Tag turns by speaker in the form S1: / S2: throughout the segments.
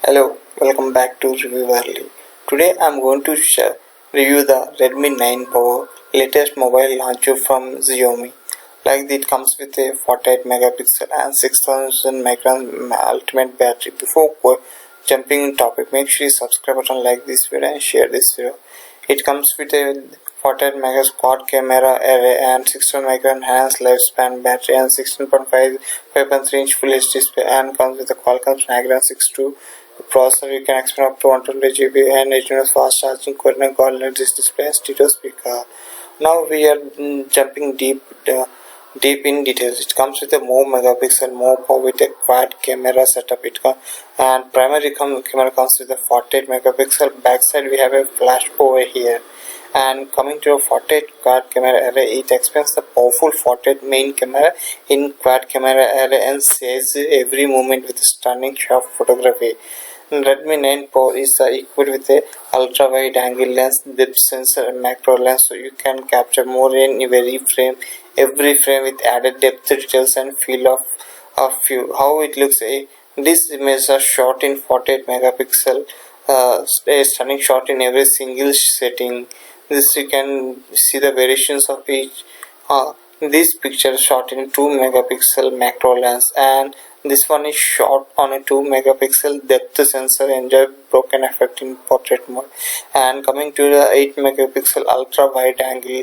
S1: Hello, welcome back to Review Early. Today I am going to review the Redmi 9 Power latest mobile launch from Xiaomi. Like it comes with a 48 megapixel and 6000 micron ultimate battery. Before jumping in topic, make sure you subscribe button, like this video and share this video. It comes with a 48 megapixel quad camera array and 600 micron enhanced lifespan battery and 16.5 5.3 inch full HD display, and comes with a Qualcomm Snapdragon 6 processor. You can expand up to 120 GB and 18 fast charging, coordinate this display and stereo speaker. Now we are jumping deep in details. It comes with a more megapixel, more power with a quad camera setup. And primary camera comes with a 48 megapixel. Backside we have a flash over here. And coming to a 48 quad camera array, it expands the powerful 48 main camera in quad camera array and saves every moment with stunning sharp photography. Redmi 9 Power is equipped with a ultra wide angle lens, depth sensor and macro lens, so you can capture more in every frame with added depth, details and feel of view. How it looks, this image is shot in 48 megapixel, a stunning shot in every single setting. This you can see the variations of each. This picture shot in 2 megapixel macro lens, and this one is shot on a 2 megapixel depth sensor. Enjoy broken effect in portrait mode. And coming to the 8 megapixel ultra wide angle,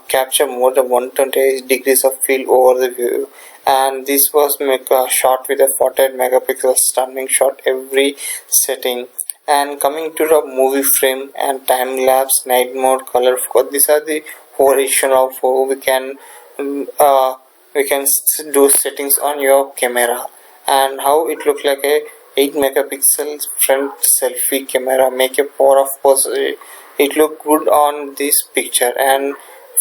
S1: capture more than 120 degrees of field over the view. And this was shot with a 48 megapixel stunning shot every setting. And coming to the movie frame and time lapse, night mode, color focus, these are the four options of we can do settings on your camera. And how it look like a 8 megapixel front selfie camera, make a power of pose. It look good on this picture. And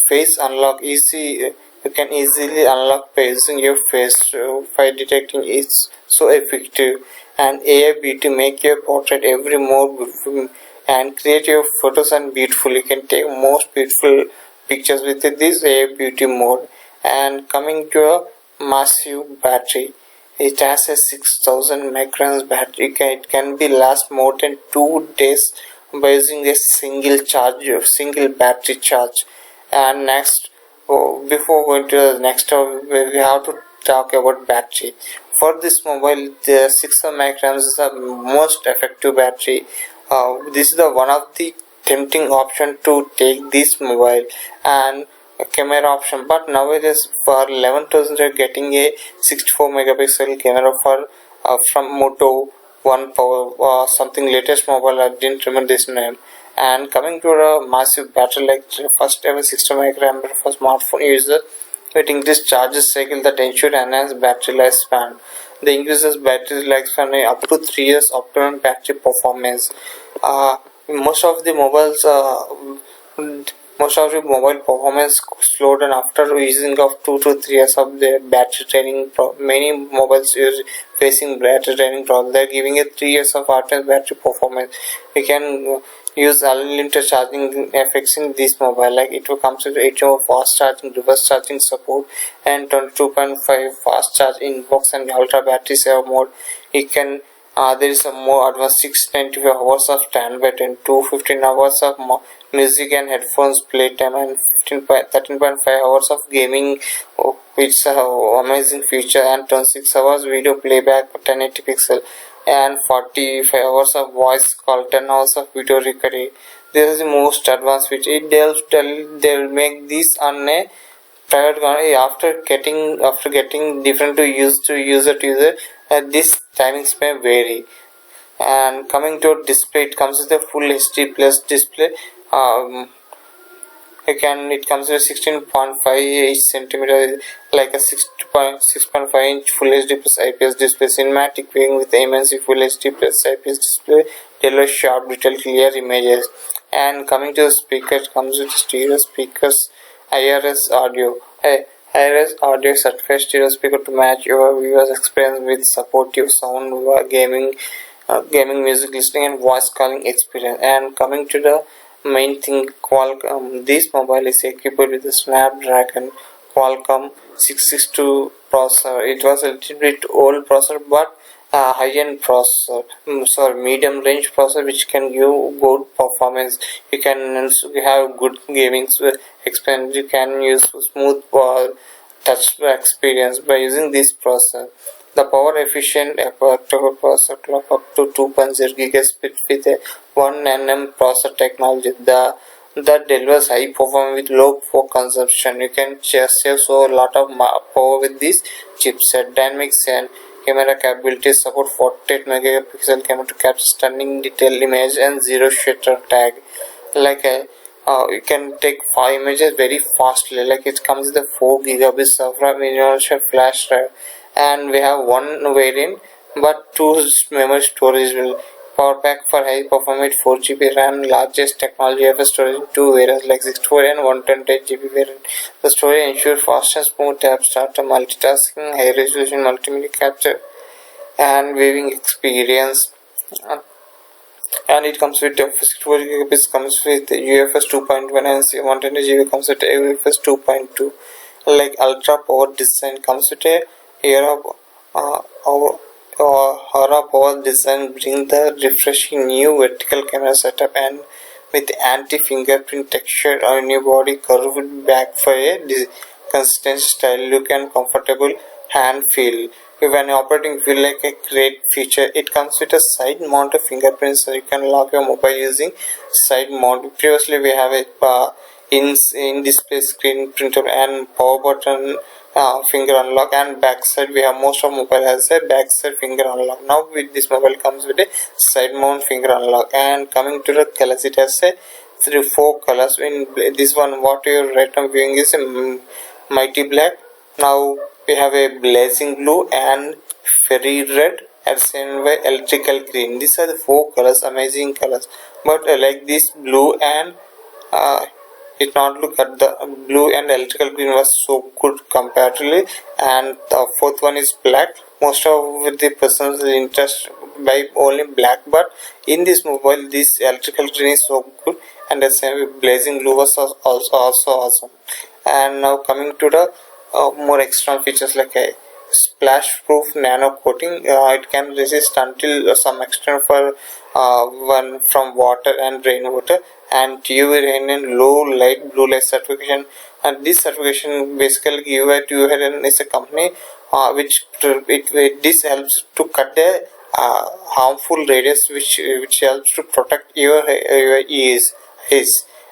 S1: face unlock easy. You can easily unlock by using your face. By detecting is so effective. And AI beauty, make your portrait every more beautiful and create your photos and beautiful. You can take most beautiful pictures with this AI beauty mode. And coming to a massive battery, it has a 6000 microns battery. It can be last more than 2 days by using a single battery charge. And next, before going to the next, we have to talk about battery. For this mobile, the 600 microns is the most effective battery. This is the one of the tempting option to take this mobile and a camera option. But nowadays for 11,000 you are getting a 64 megapixel camera for from Moto One Power, something latest mobile. I didn't remember this name. And coming to a massive battery, like first ever 60 microampere for smartphone user. It increases charges cycle that ensure enhanced battery lifespan. The increases battery lifespan up to 3 years optimum battery performance. Most of the mobile performance slowed down after using of 2 to 3 years of the battery training. Many mobiles use facing battery training problem. They are giving a 3 years of optimum battery performance. We can use unlimited charging effects in this mobile. Like it will come with 8 hour fast charging, reverse charging support, and 22.5 fast charge inbox and ultra battery saver mode. It can there is a more advanced 695 hours of standby time, 215 hours of music and headphones playtime, and 13.5 hours of gaming, which is an amazing feature, and 26 hours video playback 1080 pixel, and 45 hours of voice call, 10 hours of video recording. This is the most advanced feature. They'll make this on a private after getting different to user to user. This timings may vary. And coming to display, it comes with a full HD plus display. It comes with 16.5 centimeter, like a 6.5 inch full HD plus IPS display, cinematic viewing with immense full HD plus IPS display, yellow sharp detailed clear images. And coming to the speaker, it comes with stereo speakers, IRS audio. IRS audio certified stereo speaker to match your viewers experience with supportive sound, gaming, music listening and voice calling experience. And coming to the main thing, Qualcomm, this mobile is equipped with the Snapdragon Qualcomm 662 processor. It was a little bit old processor, but high-end processor, medium range processor, which can give good performance. You can have good gaming experience. You can use smooth touch experience by using this processor. The power efficient octa-core processor clock up to 2.0 GHz with a 1 nm processor technology. That delivers high performance with low power consumption. You can just save so a lot of power with this chipset. Dynamics and camera capabilities support 48 megapixel camera to capture stunning detailed image and zero shutter tag. Like you can take 5 images very fastly. Like it comes with a 4 gigabits of RAM flash drive, and we have one variant, but two memory storage will. Power pack for high performance 4 GB RAM, largest technology ever storage in two variants like 64 and 128 GB variant. The storage ensures fast and smooth tab start, multitasking, high resolution multimedia capture, and viewing experience. And it comes with 64 GB comes with UFS 2.1 and 120 GB comes with UFS 2.2. Like ultra power design comes with a era Hora power design bring the refreshing new vertical camera setup and with anti-fingerprint texture on your body curved back for a consistent style look and comfortable hand feel. When operating feel like a great feature, it comes with a side mounted fingerprint, so you can lock your mobile using side mount. Previously we have a in display screen printer and power button finger unlock, and backside we have most of mobile has a backside finger unlock. Now with this mobile comes with a side mount finger unlock. And coming to the colors, it has a 4 colors. In this one what you are right now viewing is a mighty black. Now we have a blazing blue and fairy red and same way electrical green. These are the 4 colors, amazing colors. But like this blue and it not look at the blue and electrical green was so good comparatively. And the fourth one is black. Most of the persons interest by only black, but in this mobile this electrical green is so good, and the same blazing blue was also awesome. And now coming to the more external features like a splash proof nano coating. It can resist until some extent for one from water and rainwater, and UV rain and low light blue light certification. And this certification basically given to UV is a company this helps to cut the harmful radius which helps to protect your ears.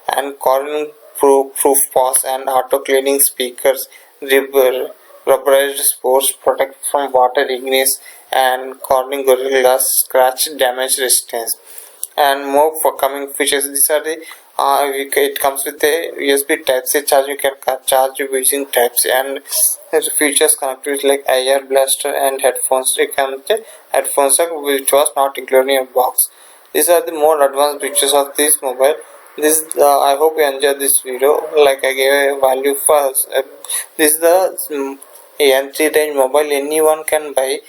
S1: And corning proof paws and auto cleaning speakers, rubberized spores protect from water ignition, and corning gorilla glass scratch damage resistance. And more for coming features, these are the it comes with a USB Type-C charge. You can charge using Type-C, and there's features connected like IR blaster and headphones. You can get headphones which was not included in your box. These are the more advanced features of this mobile. This I hope you enjoyed this video. Like I gave a value for this is the entry range mobile anyone can buy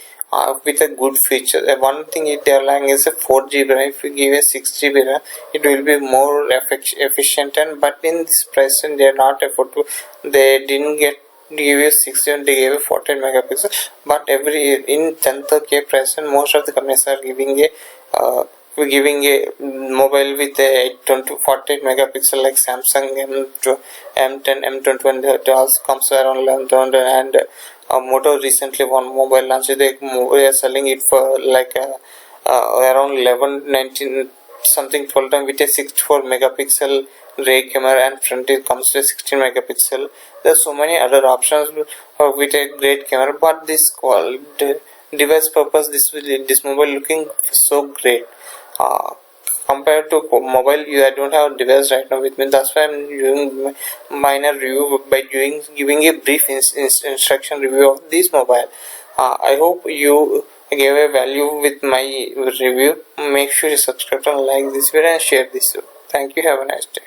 S1: with a good feature. One thing they are lacking is a 4 GB RAM. If you give a 6 GB RAM, it will be more efficient. And but in this price, and they are not afford to. They didn't give you 6 GB, they gave you 14 megapixel. But every in 10K price, and most of the companies are giving a mobile with a 48 megapixel like Samsung M10, M21. That also comes around 11,000. And Moto recently one mobile launch. They are selling it for like around 11, 19 something 12 time with a 64 megapixel rear camera, and front it comes to a 16 megapixel. There are so many other options with a great camera, but this device purpose this mobile looking so great. Compared to mobile, I don't have a device right now with me. That's why I'm doing minor review by giving a brief instruction review of this mobile. I hope you gave a value with my review. Make sure you subscribe and like this video and share this video. Thank you. Have a nice day.